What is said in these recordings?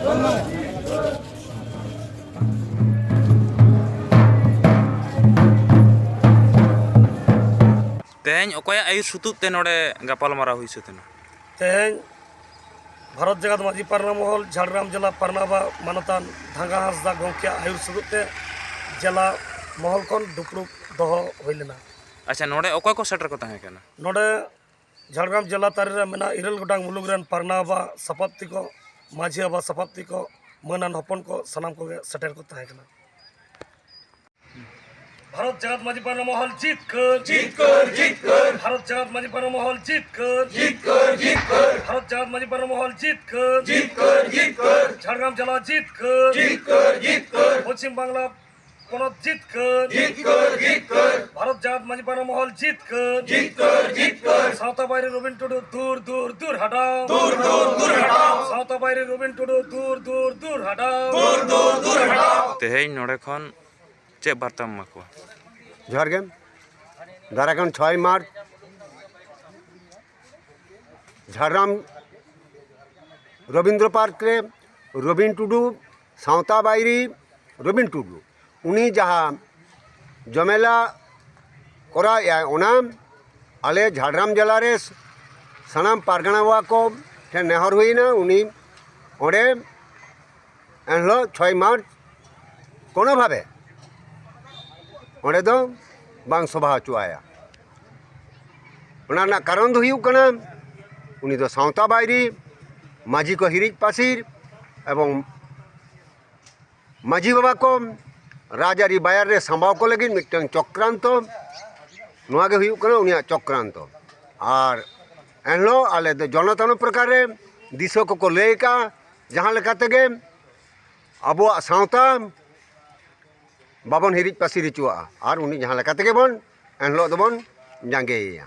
तेहन अकोया आयुर सुतुब ते नोडे गापालमारा हुई से तेहन भारत जगत माजी पारना महल झाड़ग्राम जिला पारनाबा मानतान धांगा हांसदा गंके आयुर सुतुबते जिला महल खन दुपड़ुब दोहो हुई लेना। अच्छा नोडे अकोय को सेटर को ताहे केना नोडे झाड़ग्राम जिला तारे मेना इरल गोटांग मुलुग रेन पारनाबा सपाप्ति को माझी बाबा सपाप्ति को मनान हपन को सनाम को सेटर को ताहे केना। भारत जगत माजी पारना महल जीत कर भारत जगत माजी पारना महल जीत कर भारत जगत माजी पारना महल जीत कर झाड़ग्राम जिला जीत कर पश्चिम बांग्ला पोनत जीत कर भारत जगत माजी पारना महल जीत कर सावता बायरे रबिन टुडू दूर दूर दूर हटाओ सावता बायरे रबिन टुडू दूर दूर दूर हटाओ तेहन नोडे खन चे बार्ता माको झारग्राम दारागान 6 मार्च झारग्राम रवींद्र पार्क रे रबिन टुडू सावता बायरी रबिन टुडू उनी जहाँ जमेला करा ओना आले झारग्राम जिला रे सानाम पारगना को ठेन नेहर हुईना उनी ओडे एनलो 6 मार्च कोनो भावे ओडे दो बांग सभा हचुआया ओना कारण दो हुयुग कना उनी दो सावता बायरी माझी को हिरिज पासिर एवं माझी बाबा को राजारी बायर रे संभाव को लगी मिटन चक्रांत नुआ के हुयुग कना उनिया चक्रांत और एनलो आले दो जनतान प्रकार रे दिशो को लय का जहाँ लेका तेगे अबो सावता बाबन हिरिज पासी रिचुआ और उनी जहाँ लेका तेगे बन एनलो दबन जांगेया।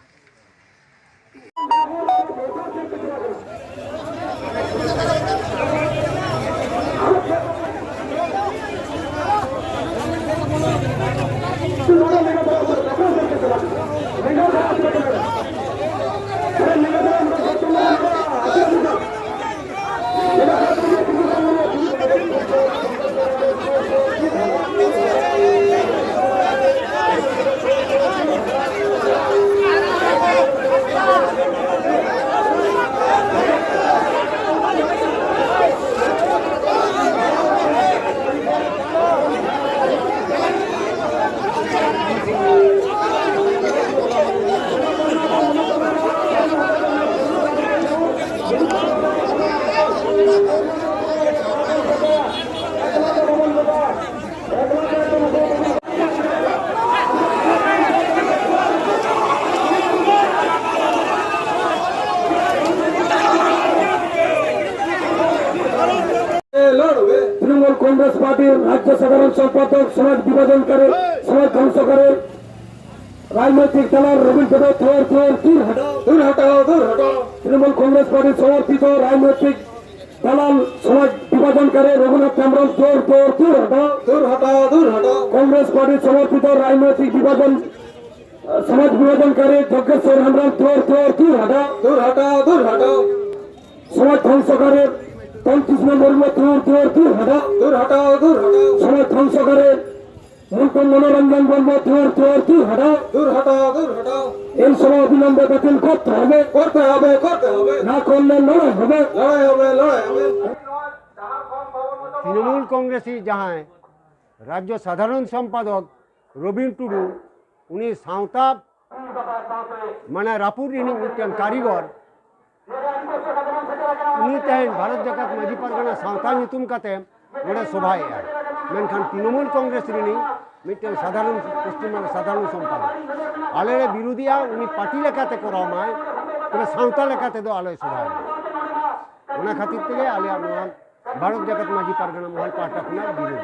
तृणमूल कांग्रेस पार्टी राज्य साधारण सम्पादक समाज विभाजन करे समाज ध्वंस करे राजनैतिक दल रबिन टुडू दूर हटाओ तृणमूल कांग्रेस पार्टी समर्थित राजनैतिक दलाल समाज विभाजन करे रघुनाथ हेम्ब्रम दूर हटाओ कांग्रेस पार्टी समर्थित राजनैतिक विभाजन समाज विभाजन करे जगेश्वर हेम्ब्रम दूर हटाओ समाज ध्वंस करे 35 नंबर में दूर हटाओ समाज ध्वंस करे मुल्क मनोरंजन बंद दूर हटाओ इन सब अविलंबे बातिल करते হবে ना करले लड़ाई হবে। तृणमूल कांग्रेसी जहाँ राज्य साधारण सम्पादक रबिन टुडू उनी सावता माने रापुर मिट्टन कारीगर उनी तेहन भारत जगत माझी पारगना सावता नितुम काते नोडे सभाया मेनखान तृणमूल कांग्रेस रिनी मिट्टन साधारण पश्चिम साधारण सम्पादक आले विरोधिया उनी पार्टी लेकाते करामाय तबे सावता लेकाते दो आले सभाया ओना खातिर तेगे आले नोआ भारत जगत माझी पारगना महल पार्टी खुना विरोध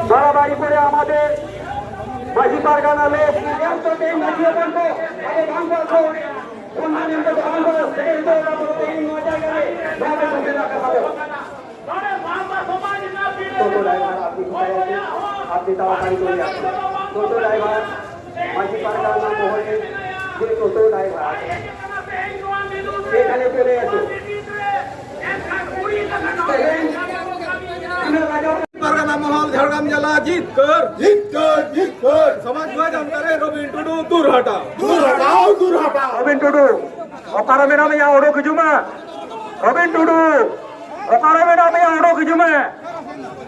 বাড়াবাড়ি করে আমাদের পারগানা লোক এই মাঝিয়ে বন্ধ আগে গান করছো অন্যান্য গান করো সেই তো এই নয় জায়গায় ভাবে বসে রাখা হবে টোটো ড্রাইভার আপনি তাড়াতাড়ি করে আসুন টোটো ড্রাইভার মাঝি পারগানা মহলে যে টোটো ড্রাইভার আছে সেখানে চলে আসো পারগানা মহল ঝাড়গ্রাম জেলা জিত কর সমাজবাদ অন্তরে রবীন টুডু দূর হটাও রবীন টুডু অকারমে নামে ওড়ো কিছুমে রবীন টুডু অকারমে নামে ওড়ো কিছুমে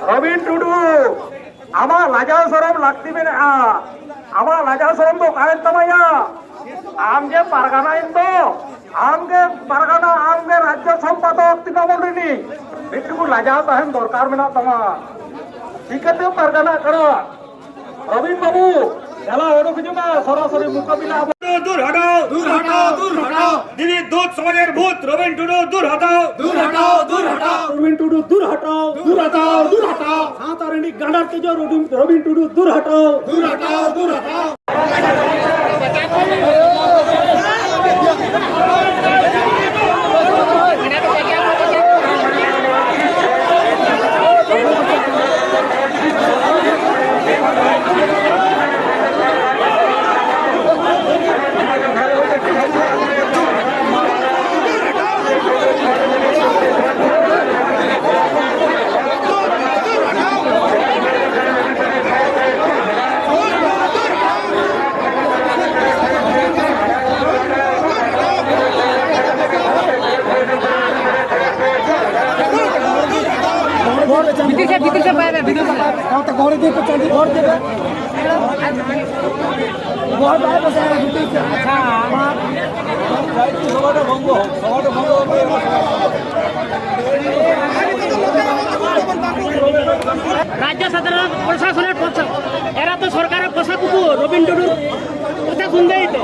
রবীন টুডু আমার লাজা সরম লাগতি মেনে আমার লাজা সরম তো কায়ন তমাইয়া আমগে পারগানা ইন্দো আমগে পারগানা আমগে রাজ্য সম্পাদক তৃণমূলিনী একটু লাজা তাহেন দরকার মেনা তোমার চিকাতে পারগানা করো রবীন বাবু খেলা ওড়ো কিছুমে সরাসরি মোকাবিলা দূর হটাও দিদি দুধ সমাজের ভূত রবীন টুডু দূর হটাও রবীন টুডু দূর হটাও সাঁতারেনি গান্ডার তেজ রবীন টুডু দূর হটাও রাজ্য সাধারণ প্রশাসনের এরা তো সরকারের পোষা কুকুর রবীন টুডুর কথা শুনবেই তো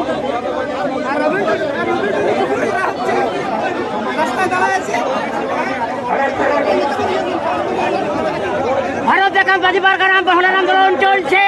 ভারত দেখান বাজি পারগানা মহলের আন্দোলন চলছে।